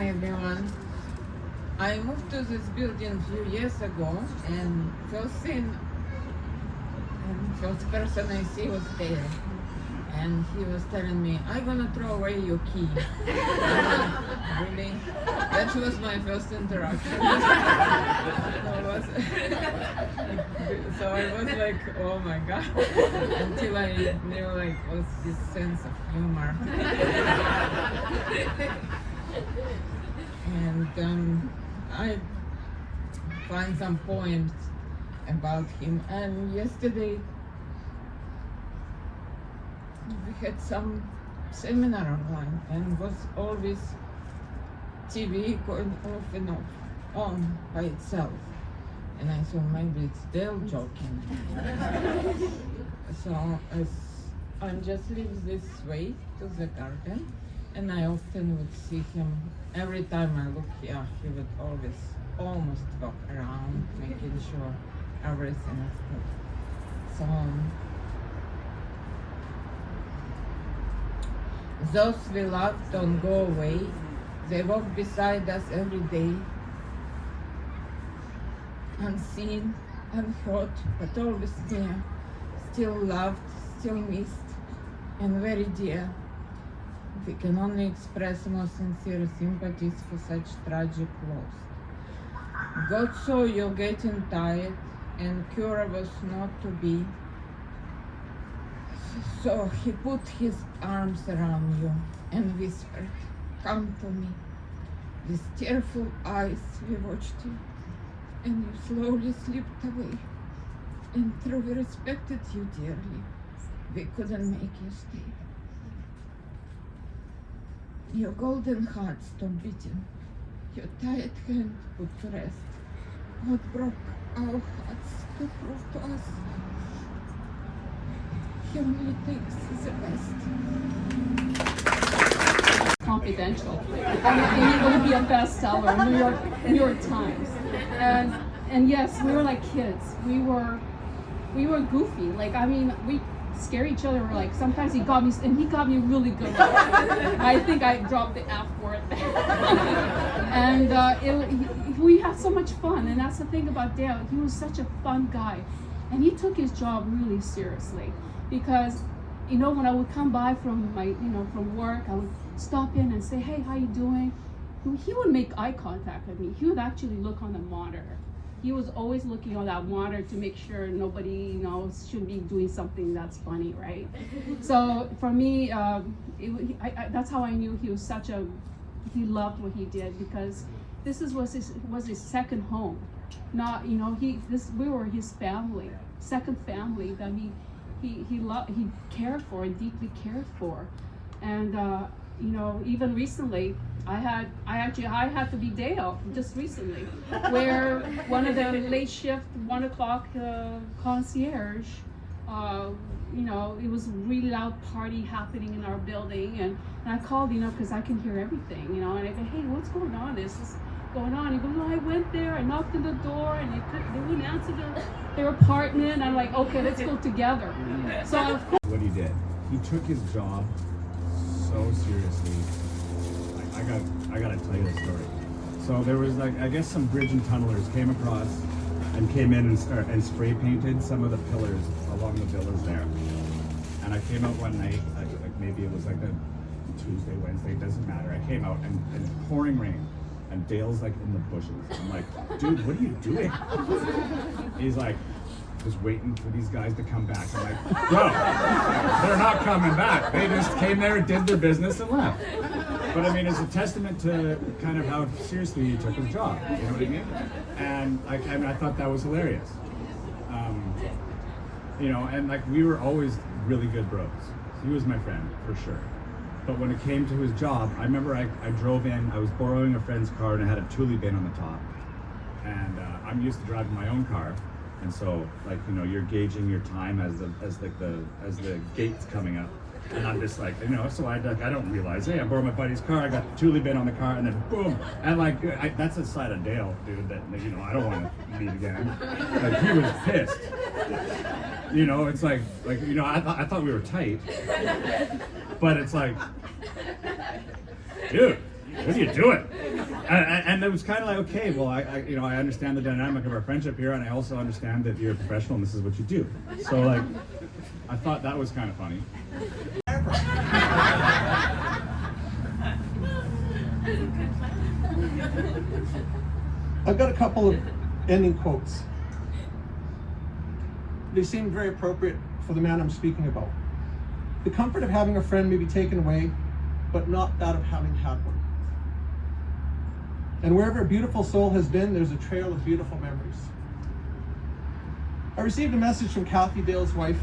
Hi everyone. I moved to this building a few years ago, and first person I see was Dale. And he was telling me, I'm gonna throw away your key. Really? That was my first interaction. So I was like, oh my god. Until I knew like what's his sense of humor. And I find some points about him. And yesterday we had some seminar online, and was always TV going off and off on by itself. And I thought maybe it's Dale joking. So I just live this way to the garden, and I often would see him. Every time I look here, he would always almost walk around, making sure everything is good. So those we love don't go away. They walk beside us every day, unseen, unheard, but always there, still loved, still missed, and very dear. We can only express most sincere sympathies for such tragic loss. God saw you getting tired, and cure was not to be. So he put his arms around you and whispered, come to me. With tearful eyes we watched you, and you slowly slipped away. And though we respected you dearly, we couldn't make you stay. Your golden heart stopped beating, your tired hand put to rest. What broke our hearts to prove to us he only takes the best. Confidential. And it will be a bestseller in New York Times. And yes, we were like kids. We were goofy. Like, I mean, we scare each other. Like, sometimes he got me really good. I think I dropped the F word. And we had so much fun. And that's the thing about Dale. He was such a fun guy, and he took his job really seriously. Because, you know, when I would come by from from work, I would stop in and say, hey, how you doing? He would make eye contact with me. He would actually look on the monitor. He was always looking on that monitor to make sure nobody, should be doing something that's funny, right? So for me, that's how I knew he was he loved what he did, because this was his second home. Not, we were his family, second family that he cared for and deeply cared for. And even recently, I had to be Dale just recently, where one of the late shift 1 o'clock concierge, it was a really loud party happening in our building, and I called, because I can hear everything, and I go, hey, what's going on? Is this going on? He goes, no, I went there, I knocked on the door, and they wouldn't answer their apartment. I'm like, okay, let's go together. So of course, what he did, he took his job so seriously. I gotta tell you the story. So there was I guess some bridge and tunnelers came across and came in and spray painted some of the pillars along the villas there. And I came out one night, maybe it was like a Tuesday, Wednesday, it doesn't matter. I came out and pouring rain, and Dale's like in the bushes. I'm like, dude, what are you doing? He's like, just waiting for these guys to come back. I'm like, bro, they're not coming back. They just came there, did their business, and left. But I mean, it's a testament to kind of how seriously he took his job. You know what I mean? And I thought that was hilarious. And we were always really good bros. He was my friend for sure. But when it came to his job, I remember I drove in. I was borrowing a friend's car, and it had a Thule bin on the top. And I'm used to driving my own car. And so, you're gauging your time as the gate's coming up, and I'm just like, so I don't realize, hey, I borrowed my buddy's car, I got the Thule bin on the car, and then boom, and that's a side of Dale, dude, that I don't want to meet again. He was pissed. It's I thought we were tight, but it's like, dude, what are you doing? And it was kind of like, okay, well, I understand the dynamic of our friendship here, and I also understand that you're a professional and this is what you do. So like, I thought that was kind of funny. I've got a couple of ending quotes. They seem very appropriate for the man I'm speaking about. The comfort of having a friend may be taken away, but not that of having had one. And wherever a beautiful soul has been, there's a trail of beautiful memories. I received a message from Kathy, Dale's wife,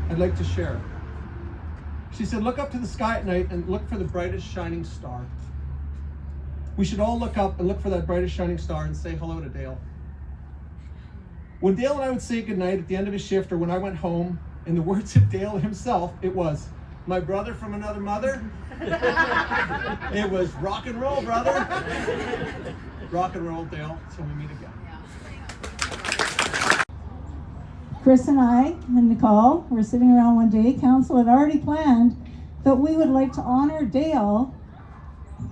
I'd like to share. She said, look up to the sky at night and look for the brightest shining star. We should all look up and look for that brightest shining star and say hello to Dale. When Dale and I would say goodnight at the end of his shift or when I went home, in the words of Dale himself, it was, my brother from another mother. It was rock and roll, brother. Rock and roll, Dale, till we meet again. Chris and I and Nicole were sitting around one day. Council had already planned that we would like to honor Dale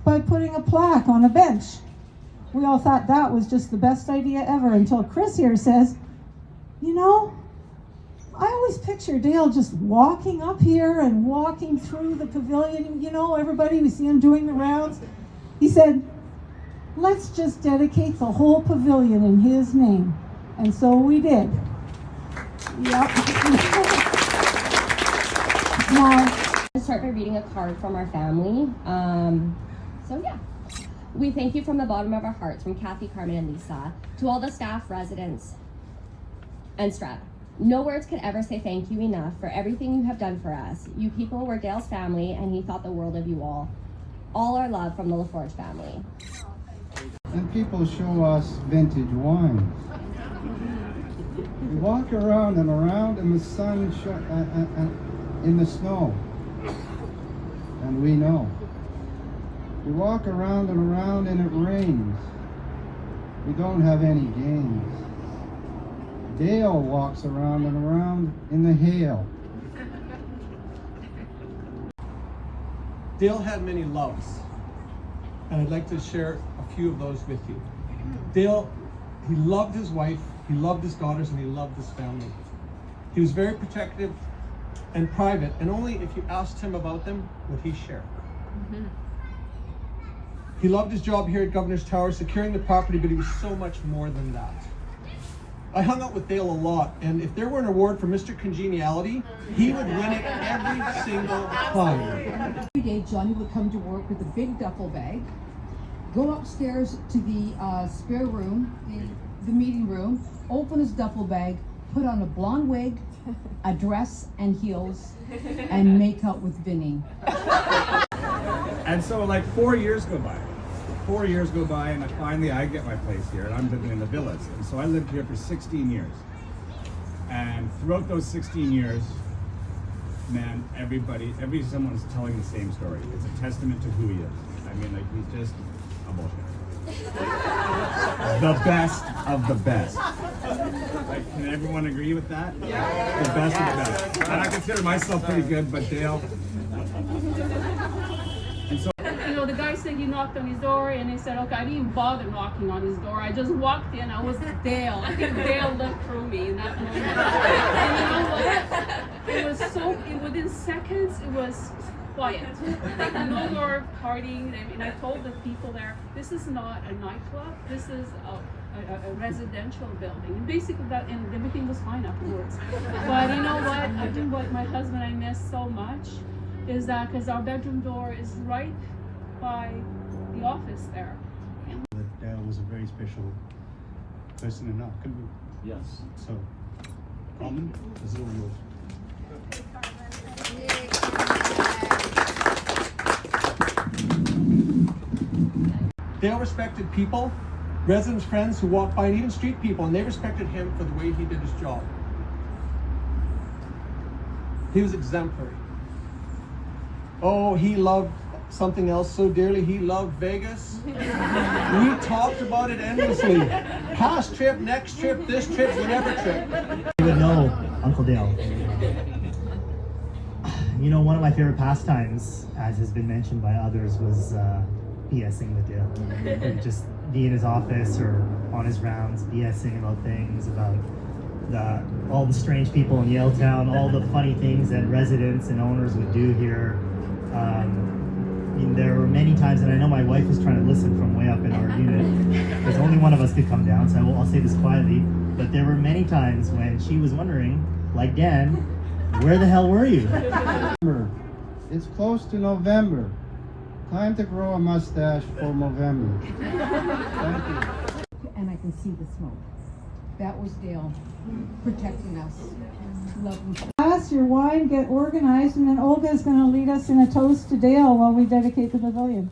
by putting a plaque on a bench. We all thought that was just the best idea ever until Chris here says, you know, I always picture Dale just walking up here and walking through the pavilion. You know, everybody, we see him doing the rounds. He said, let's just dedicate the whole pavilion in his name. And so we did. Yep. Now, I'll start by reading a card from our family. So yeah. We thank you from the bottom of our hearts, from Kathy, Carmen, and Lisa, to all the staff, residents, and Strata. No words could ever say thank you enough for everything you have done for us. You people were Dale's family, and he thought the world of you all. All our love from the Laforge family. And people show us vintage wines. We walk around and around in the sun, in the snow, and we know. We walk around and around and it rains. We don't have any gains. Dale walks around and around in the hail. Dale had many loves, and I'd like to share a few of those with you. Dale, he loved his wife, he loved his daughters, and he loved his family. He was very protective and private, and only if you asked him about them would he share. He loved his job here at Governor's Tower, securing the property, but he was so much more than that. I hung out with Dale a lot, and if there were an award for Mr. Congeniality, he would win it every single time. Every day, Johnny would come to work with a big duffel bag, go upstairs to the spare room, the meeting room, open his duffel bag, put on a blonde wig, a dress and heels, and make out with Vinny. And so like 4 years go by. 4 years go by, and finally I get my place here, and I'm living in the villas. And so I lived here for 16 years. And throughout those 16 years, man, someone's telling the same story. It's a testament to who he is. I mean, like, he's just a bullshit. The best of the best. Like, can everyone agree with that? Yeah. The best of the best. And I consider myself pretty good, but Dale. And so, You know, the guy said you knocked on his door, and he said, okay, I didn't bother knocking on his door. I just walked in. I was Dale. I think Dale looked through me in that moment. And you know what? It was so, within seconds, it was quiet. Like, no more partying. I mean, I told the people there, this is not a nightclub. This is a residential building. And basically that, and everything was fine afterwards. But you know what? I think what my husband and I miss so much is that because our bedroom door is right by the office there. That Dale was a very special person enough, couldn't we? yes. So, Carmen, this is all yours. Dale respected people, residents, friends who walked by, and even street people, and they respected him for the way he did his job. He was exemplary. Oh, he loved something else so dearly. He loved Vegas. We talked about it endlessly. Past trip, next trip, this trip, whatever trip. You would know Uncle Dale. You know, one of my favorite pastimes, as has been mentioned by others, was BSing with Dale. He would just be in his office or on his rounds, BSing about things, about all the strange people in Yaletown, all the funny things that residents and owners would do here. There were many times, and I know my wife is trying to listen from way up in our unit, because only one of us could come down, so I'll say this quietly, but there were many times when she was wondering, like Dan, where the hell were you? It's close to November. Time to grow a mustache for November. Thank you. And I can see the smoke. That was Dale protecting us. Lovely. Pass your wine, get organized, and then Olga's going to lead us in a toast to Dale while we dedicate the pavilion.